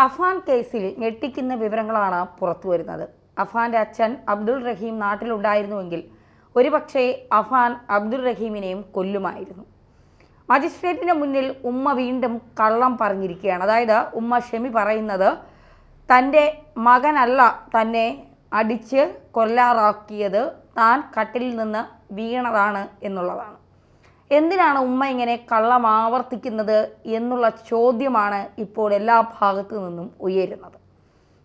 അഫാൻ കേസിൽ ഞെട്ടിക്കുന്ന വിവരങ്ങളാണ് പുറത്തു വരുന്നത്. അഫാൻ്റെ അച്ഛൻ അബ്ദുൾ റഹീം നാട്ടിലുണ്ടായിരുന്നുവെങ്കിൽ ഒരുപക്ഷെ അഫാൻ അബ്ദുൾ റഹീമിനെയും കൊല്ലുമായിരുന്നു. മജിസ്ട്രേറ്റിന് മുന്നിൽ ഉമ്മ വീണ്ടും കള്ളം പറഞ്ഞിരിക്കുകയാണ്. അതായത് ഉമ്മ ഷെമി പറയുന്നത് തൻ്റെ മകനല്ല തന്നെ അടിച്ച് കൊല്ലാറാക്കിയത്, താൻ കട്ടിലിൽ നിന്ന് വീണതാണ് എന്നുള്ളതാണ്. എന്തിനാണ് ഉമ്മ ഇങ്ങനെ കള്ളം ആവർത്തിക്കുന്നത് എന്നുള്ള ചോദ്യമാണ് ഇപ്പോൾ എല്ലാ ഭാഗത്തു നിന്നും ഉയരുന്നത്.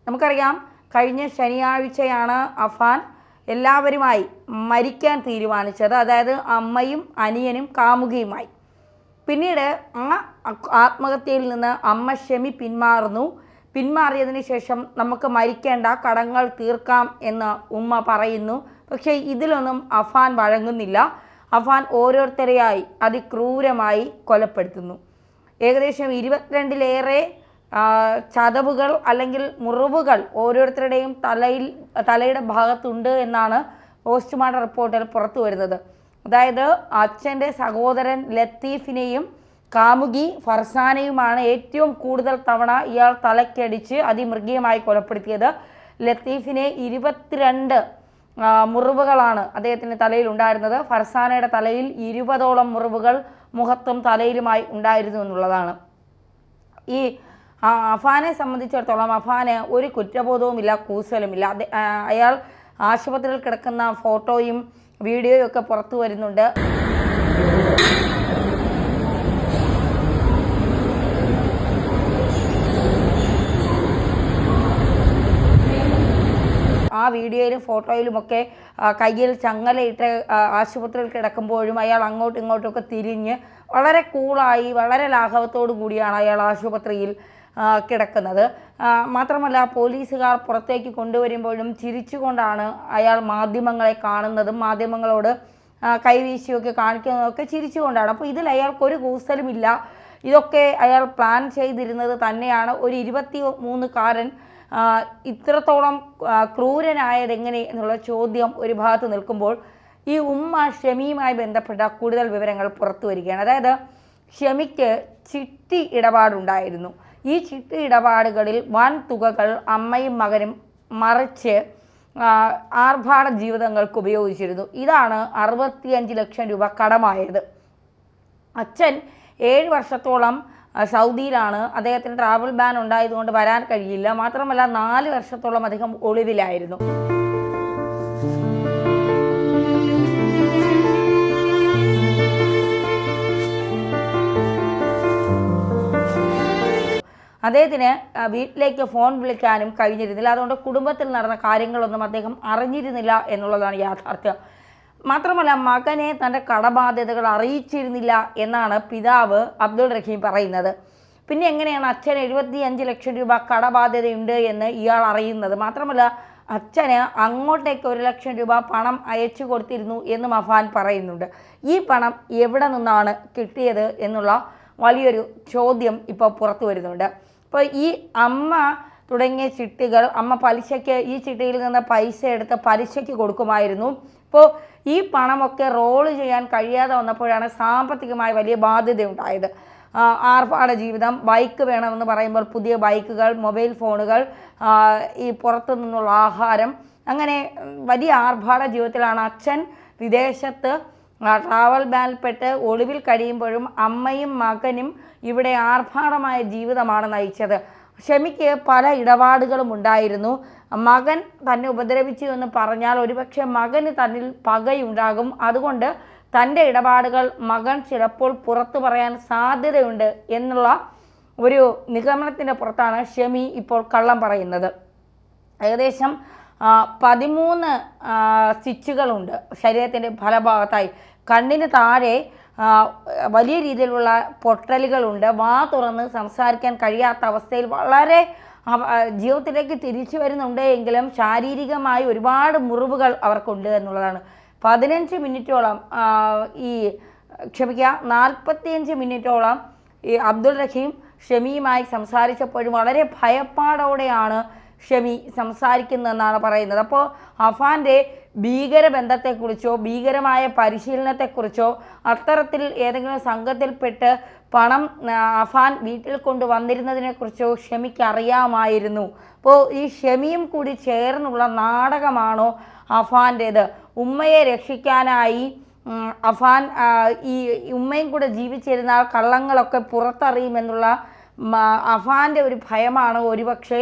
നമുക്കറിയാം, കഴിഞ്ഞ ശനിയാഴ്ചയാണ് അഫാൻ എല്ലാവരുമായി മരിക്കാൻ തീരുമാനിച്ചത്. അതായത് അമ്മയും അനിയനും കാമുകിയുമായി. പിന്നീട് ആ ആത്മഹത്യയിൽ നിന്ന് അമ്മ ഷെമി പിന്മാറിയതിന് ശേഷം നമുക്ക് മരിക്കേണ്ട, കടങ്ങൾ തീർക്കാം എന്ന് ഉമ്മ പറയുന്നു. പക്ഷേ ഇതിലൊന്നും അഫാൻ വഴങ്ങുന്നില്ല. അഫാൻ ഓരോരുത്തരെയായി അതിക്രൂരമായി കൊലപ്പെടുത്തുന്നു. ഏകദേശം 22-ലേറെ ചതവുകൾ അല്ലെങ്കിൽ മുറിവുകൾ ഓരോരുത്തരുടെയും തലയുടെ ഭാഗത്തുണ്ട് എന്നാണ് പോസ്റ്റ്മോർട്ടം റിപ്പോർട്ടിൽ പുറത്തു വരുന്നത്. അതായത് അച്ഛൻ്റെ സഹോദരൻ ലത്തീഫിനെയും കാമുകി ഫർസാനയുമാണ് ഏറ്റവും കൂടുതൽ തവണ ഇയാൾ തലയ്ക്കടിച്ച് അതിമൃഗീയമായി കൊലപ്പെടുത്തിയത്. ലത്തീഫിനെ 22 മുറിവുകളാണ് അദ്ദേഹത്തിൻ്റെ തലയിൽ ഉണ്ടായിരുന്നത്. ഫർസാനയുടെ തലയിൽ 20ഓളം മുറിവുകൾ മുഖത്തും തലയിലുമായി ഉണ്ടായിരുന്നു എന്നുള്ളതാണ്. ഈ അഫാനെ സംബന്ധിച്ചിടത്തോളം അഫാന് ഒരു കുറ്റബോധവുമില്ല, കൂസലുമില്ല. അയാൾ ആശുപത്രിയിൽ കിടക്കുന്ന ഫോട്ടോയും വീഡിയോയും ഒക്കെ പുറത്തു വരുന്നുണ്ട്. ആ വീഡിയോയിലും ഫോട്ടോയിലുമൊക്കെ കയ്യിൽ ചങ്ങലയിട്ട് ആശുപത്രിയിൽ കിടക്കുമ്പോഴും അയാൾ അങ്ങോട്ടും ഇങ്ങോട്ടുമൊക്കെ തിരിഞ്ഞ് വളരെ കൂളായി വളരെ ലാഘവത്തോടു കൂടിയാണ് അയാൾ ആശുപത്രിയിൽ കിടക്കുന്നത്. മാത്രമല്ല, പോലീസുകാർ പുറത്തേക്ക് കൊണ്ടുവരുമ്പോഴും ചിരിച്ചുകൊണ്ടാണ് അയാൾ മാധ്യമങ്ങളെ കാണുന്നതും മാധ്യമങ്ങളോട് കൈവീശിയൊക്കെ കാണിക്കുന്നതൊക്കെ ചിരിച്ചുകൊണ്ടാണ്. അപ്പോൾ ഇതിൽ അയാൾക്കൊരു കൂസലുമില്ല. ഇതൊക്കെ അയാൾ പ്ലാൻ ചെയ്തിരുന്നത് തന്നെയാണ്. ഒരു 23-കാരൻ ഇത്രത്തോളം ക്രൂരനായത് എങ്ങനെ എന്നുള്ള ചോദ്യം ഒരു ഭാഗത്ത് നിൽക്കുമ്പോൾ ഈ ഉമ്മ ഷെമിയുമായി ബന്ധപ്പെട്ട കൂടുതൽ വിവരങ്ങൾ പുറത്തു വരികയാണ്. അതായത് ഷെമിക്ക് ചിട്ടി ഇടപാടുണ്ടായിരുന്നു. ഈ ചിട്ടി ഇടപാടുകളിൽ വൻ തുകകൾ അമ്മയും മകനും മറിച്ച് ആർഭാട ജീവിതങ്ങൾക്ക് ഉപയോഗിച്ചിരുന്നു. ഇതാണ് 65 ലക്ഷം രൂപ കടമായത്. അച്ഛൻ 7 വർഷത്തോളം സൗദിയിലാണ്. അദ്ദേഹത്തിന് ട്രാവൽ ബാൻ ഉണ്ടായതുകൊണ്ട് വരാൻ കഴിയില്ല. മാത്രമല്ല 4 വർഷത്തോളം അദ്ദേഹം ഒളിവിലായിരുന്നു. അദ്ദേഹത്തിന് വീട്ടിലേക്ക് ഫോൺ വിളിക്കാനും കഴിഞ്ഞിരുന്നില്ല. അതുകൊണ്ട് കുടുംബത്തിൽ നടന്ന കാര്യങ്ങളൊന്നും അദ്ദേഹം അറിഞ്ഞിരുന്നില്ല എന്നുള്ളതാണ് യാഥാർത്ഥ്യം. മാത്രമല്ല, മകനെ തൻ്റെ കടബാധ്യതകൾ അറിയിച്ചിരുന്നില്ല എന്നാണ് പിതാവ് അബ്ദുൾ റഹീം പറയുന്നത്. പിന്നെ എങ്ങനെയാണ് അച്ഛന് 75 ലക്ഷം രൂപ കടബാധ്യതയുണ്ട് എന്ന് ഇയാൾ അറിയുന്നത്? മാത്രമല്ല, അച്ഛന് അങ്ങോട്ടേക്ക് 1 ലക്ഷം രൂപ പണം അയച്ചു കൊടുത്തിരുന്നു എന്നും അഫാൻ പറയുന്നുണ്ട്. ഈ പണം എവിടെ നിന്നാണ് കിട്ടിയത് എന്നുള്ള വലിയൊരു ചോദ്യം ഇപ്പോൾ പുറത്തു വരുന്നുണ്ട്. ഇപ്പോൾ ഈ അമ്മ തുടങ്ങിയ ചിട്ടികൾ അമ്മ പലിശയ്ക്ക് ഈ ചിട്ടിയിൽ നിന്ന് പൈസ എടുത്ത് പലിശയ്ക്ക് കൊടുക്കുമായിരുന്നു. ഇപ്പോൾ ഈ പണമൊക്കെ റോള് ചെയ്യാൻ കഴിയാതെ വന്നപ്പോഴാണ് സാമ്പത്തികമായി വലിയ ബാധ്യതയുണ്ടായത്. ആർഭാട ജീവിതം, ബൈക്ക് വേണമെന്ന് പറയുമ്പോൾ പുതിയ ബൈക്കുകൾ, മൊബൈൽ ഫോണുകൾ, ഈ പുറത്തു നിന്നുള്ള ആഹാരം, അങ്ങനെ വലിയ ആർഭാട ജീവിതത്തിലാണ് അച്ഛൻ വിദേശത്ത് ട്രാവൽ ബാനിൽപ്പെട്ട് ഒളിവിൽ കഴിയുമ്പോഴും അമ്മയും മകനും ഇവിടെ ആർഭാടമായ ജീവിതമാണ് നയിച്ചത്. ഷെമിക്ക് പല ഇടപാടുകളും ഉണ്ടായിരുന്നു. മകൻ തന്നെ ഉപദ്രവിച്ചു എന്ന് പറഞ്ഞാൽ ഒരുപക്ഷെ മകന് തന്നിൽ പകയുണ്ടാകും. അതുകൊണ്ട് തൻ്റെ ഇടപാടുകൾ മകൻ ചിലപ്പോൾ പുറത്തു പറയാൻ സാധ്യതയുണ്ട് എന്നുള്ള ഒരു നിഗമനത്തിൻ്റെ പുറത്താണ് ഷെമി ഇപ്പോൾ കള്ളം പറയുന്നത്. ഏകദേശം 13 സ്റ്റിച്ചുകളുണ്ട് ശരീരത്തിൻ്റെ ഫലഭാഗത്തായി. കണ്ണിന് താഴെ വലിയ രീതിയിലുള്ള പൊട്ടലുകളുണ്ട്. വാ തുറന്ന് സംസാരിക്കാൻ കഴിയാത്ത അവസ്ഥയിൽ വളരെ ജീവിതത്തിലേക്ക് തിരിച്ചു വരുന്നുണ്ട് എങ്കിലും ശാരീരികമായി ഒരുപാട് മുറിവുകൾ അവർക്കുണ്ട് എന്നുള്ളതാണ്. 15 മിനിറ്റോളം 45 മിനിറ്റോളം ഈ അബ്ദുൾ റഹീം ഷെമിയുമായി സംസാരിച്ചപ്പോഴും വളരെ ഭയപ്പാടോടെയാണ് ഷെമി സംസാരിക്കുന്നതെന്നാണ് പറയുന്നത്. അപ്പോൾ അഫാൻ്റെ ഭീകരബന്ധത്തെക്കുറിച്ചോ ഭീകരമായ പരിശീലനത്തെക്കുറിച്ചോ അത്തരത്തിൽ ഏതെങ്കിലും സംഘത്തിൽപ്പെട്ട് പണം അഫാൻ വീട്ടിൽ കൊണ്ടുവന്നിരുന്നതിനെക്കുറിച്ചോ ഷെമിക്ക് അറിയാമായിരുന്നു. അപ്പോൾ ഈ ഷെമിയും കൂടി ചേർന്നുള്ള നാടകമാണോ അഫാൻ്റേത്? ഉമ്മയെ രക്ഷിക്കാനായി അഫാൻ ഈ ഉമ്മയും കൂടെ ജീവിച്ചിരുന്നാൽ കള്ളങ്ങളൊക്കെ പുറത്തറിയുമെന്നുള്ള അഫാൻ്റെ ഒരു ഭയമാണ് ഒരുപക്ഷെ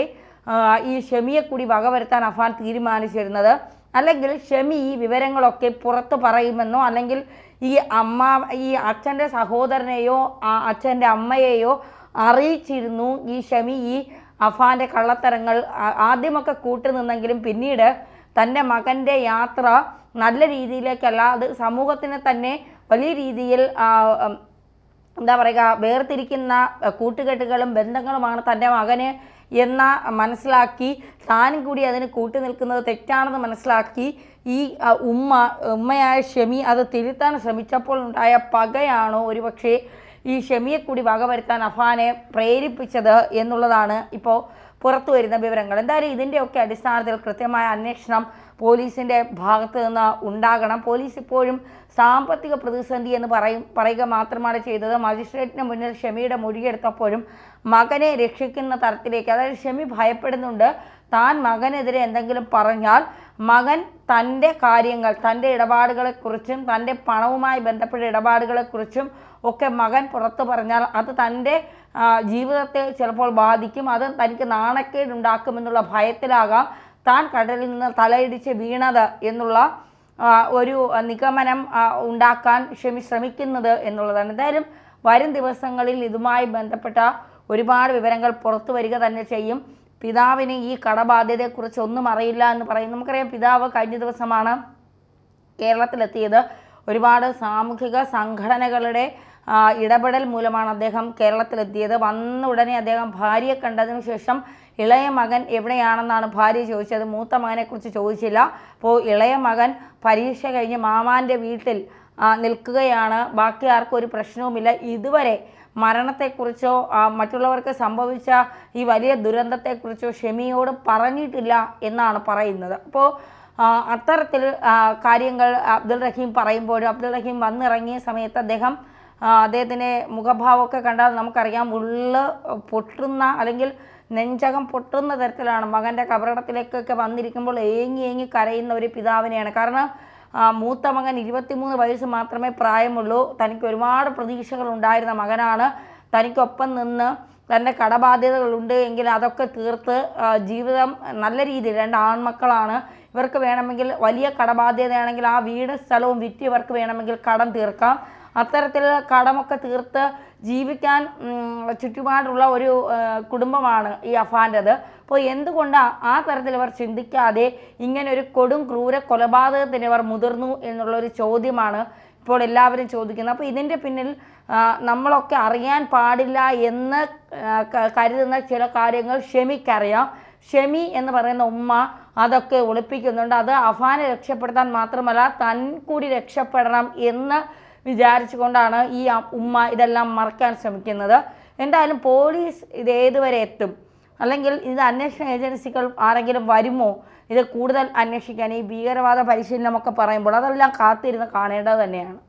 ഈ ഷെമിയെ കൂടി വകവരുത്താൻ അഫാൻ തീരുമാനിച്ചിരുന്നത്. അല്ലെങ്കിൽ ഷെമി ഈ വിവരങ്ങളൊക്കെ പുറത്ത് പറയുമെന്നോ അല്ലെങ്കിൽ ഈ അച്ഛൻ്റെ സഹോദരനെയോ അച്ഛൻ്റെ അമ്മയെയോ അറിയിച്ചിരുന്നു ഈ ഷെമി ഈ അഫാൻ്റെ കള്ളത്തരങ്ങൾ. ആദ്യമൊക്കെ കൂട്ടുനിന്നെങ്കിലും പിന്നീട് തൻ്റെ മകൻ്റെ യാത്ര നല്ല രീതിയിലേക്കല്ല, അത് സമൂഹത്തിന് തന്നെ വലിയ രീതിയിൽ എന്താ പറയുക വേർതിരിക്കുന്ന കൂട്ടുകെട്ടുകളും ബന്ധങ്ങളുമാണ് തൻ്റെ മകന് എന്ന മനസ്സിലാക്കി താനും കൂടി അതിന് കൂട്ടുനിൽക്കുന്നത് തെറ്റാണെന്ന് മനസ്സിലാക്കി ഈ ഉമ്മയായ ഷെമി അത് തിരുത്താൻ ശ്രമിച്ചപ്പോൾ ഉണ്ടായ പകയാണോ ഒരുപക്ഷെ ഈ ഷെമിയെ കൂടി വകവരുത്താൻ അഫാനെ പ്രേരിപ്പിച്ചത് എന്നുള്ളതാണ് ഇപ്പോൾ പുറത്തു വരുന്ന വിവരങ്ങൾ. എന്തായാലും ഇതിൻ്റെയൊക്കെ അടിസ്ഥാനത്തിൽ കൃത്യമായ അന്വേഷണം പോലീസിൻ്റെ ഭാഗത്ത് നിന്ന് ഉണ്ടാകണം. പോലീസ് ഇപ്പോഴും സാമ്പത്തിക പ്രതിസന്ധി എന്ന് പറയുക മാത്രമാണ് ചെയ്തത്. മജിസ്ട്രേറ്റിന് മുന്നിൽ ഷെമിയുടെ മൊഴിയെടുത്തപ്പോഴും മകനെ രക്ഷിക്കുന്ന തരത്തിലേക്ക്, അതായത് ഷെമി ഭയപ്പെടുന്നുണ്ട് താൻ മകനെതിരെ എന്തെങ്കിലും പറഞ്ഞാൽ മകൻ തൻ്റെ കാര്യങ്ങൾ, തൻ്റെ ഇടപാടുകളെക്കുറിച്ചും തൻ്റെ പണവുമായി ബന്ധപ്പെട്ട ഇടപാടുകളെക്കുറിച്ചും ഒക്കെ മകൻ പുറത്തു പറഞ്ഞാൽ അത് തൻ്റെ ജീവിതത്തെ ചിലപ്പോൾ ബാധിക്കും, അത് തനിക്ക് നാണക്കേടുണ്ടാക്കുമെന്നുള്ള ഭയത്തിലാകാം താൻ കടലിൽ നിന്ന് തലയിടിച്ച് വീണത് എന്നുള്ള ഒരു നിഗമനം ഉണ്ടാക്കാൻ ഷെമി ശ്രമിക്കുന്നത് എന്നുള്ളതാണ്. എന്തായാലും വരും ദിവസങ്ങളിൽ ഇതുമായി ബന്ധപ്പെട്ട ഒരുപാട് വിവരങ്ങൾ പുറത്തു വരിക തന്നെ ചെയ്യും. പിതാവിന് ഈ കടബാധ്യതയെക്കുറിച്ച് ഒന്നും അറിയില്ല എന്ന് പറയും. നമുക്കറിയാം പിതാവ് കഴിഞ്ഞ ദിവസമാണ് കേരളത്തിലെത്തിയത്. ഒരുപാട് സാമൂഹിക സംഘടനകളുടെ ഇടപെടൽ മൂലമാണ് അദ്ദേഹം കേരളത്തിലെത്തിയത്. വന്ന ഉടനെ അദ്ദേഹം ഭാര്യയെ കണ്ടതിന് ശേഷം ഇളയ മകൻ എവിടെയാണെന്നാണ് ഭാര്യ ചോദിച്ചത്. മൂത്ത മകനെക്കുറിച്ച് ചോദിച്ചില്ല. അപ്പോൾ ഇളയ മകൻ പരീക്ഷ കഴിഞ്ഞ് മാമാൻ്റെ വീട്ടിൽ നിൽക്കുകയാണ്. ബാക്കി ആർക്കും ഒരു പ്രശ്നവുമില്ല. ഇതുവരെ മരണത്തെക്കുറിച്ചോ മറ്റുള്ളവർക്ക് സംഭവിച്ച ഈ വലിയ ദുരന്തത്തെക്കുറിച്ചോ ഷെമിയോട് പറഞ്ഞിട്ടില്ല എന്നാണ് പറയുന്നത്. അപ്പോൾ അത്തരത്തിൽ കാര്യങ്ങൾ അബ്ദുൾ റഹീം പറയുമ്പോഴും അബ്ദുൾ റഹീം വന്നിറങ്ങിയ സമയത്ത് അദ്ദേഹത്തിൻ്റെ മുഖഭാവമൊക്കെ കണ്ടാൽ നമുക്കറിയാം ഉള്ള് പൊട്ടുന്ന അല്ലെങ്കിൽ നെഞ്ചകം പൊട്ടുന്ന തരത്തിലാണ്. മകൻ്റെ കബറിടത്തിലേക്കൊക്കെ വന്നിരിക്കുമ്പോൾ ഏങ്ങി കരയുന്ന ഒരു പിതാവിനെയാണ്. കാരണം മൂത്ത മകൻ 23 വയസ്സ് മാത്രമേ പ്രായമുള്ളൂ. തനിക്ക് ഒരുപാട് പ്രതീക്ഷകൾ ഉണ്ടായിരുന്ന മകനാണ്. തനിക്കൊപ്പം നിന്ന് തൻ്റെ കടബാധ്യതകളുണ്ട് എങ്കിൽ അതൊക്കെ തീർത്ത് ജീവിതം നല്ല രീതിയിൽ, 2 ആൺമക്കളാണ്, ഇവർക്ക് വേണമെങ്കിൽ വലിയ കടബാധ്യതയാണെങ്കിൽ ആ വീട് സ്ഥലവും വിറ്റ് ഇവർക്ക് വേണമെങ്കിൽ കടം തീർക്കാം. അത്തരത്തിൽ കടമൊക്കെ തീർത്ത് ജീവിക്കാൻ ചുറ്റുപാടുള്ള ഒരു കുടുംബമാണ് ഈ അഫാൻ്റെത്. അപ്പോൾ എന്തുകൊണ്ട് ആ തരത്തിൽ ഇവർ ചിന്തിക്കാതെ ഇങ്ങനെ ഒരു കൊടും ക്രൂര കൊലപാതകത്തിന് ഇവർ മുതിർന്നു എന്നുള്ളൊരു ചോദ്യമാണ് ഇപ്പോൾ എല്ലാവരും ചോദിക്കുന്നത്. അപ്പോൾ ഇതിൻ്റെ പിന്നിൽ നമ്മളൊക്കെ അറിയാൻ പാടില്ല എന്ന് കരുതുന്ന ചില കാര്യങ്ങൾ ഷെമിക്കറിയാം. ഷെമി എന്ന് പറയുന്ന ഉമ്മ അതൊക്കെ ഒളിപ്പിക്കുന്നുണ്ട്. അത് അഫാനെ രക്ഷപ്പെടുത്താൻ മാത്രമല്ല താൻ കൂടി രക്ഷപ്പെടണം എന്ന് വിചാരിച്ചുകൊണ്ടാണ് ഈ ഉമ്മ ഇതെല്ലാം മറക്കാൻ ശ്രമിക്കുന്നത്. എന്തായാലും പോലീസ് ഇത് ഏതുവരെ എത്തും, അല്ലെങ്കിൽ ഇത് അന്വേഷണ ഏജൻസികൾ ആരെങ്കിലും വരുമോ ഇത് കൂടുതൽ അന്വേഷിക്കാൻ, ഈ ഭീകരവാദ പരിശീലനമൊക്കെ പറയുമ്പോൾ അതെല്ലാം കാത്തിരുന്ന് കാണേണ്ടത് തന്നെയാണ്.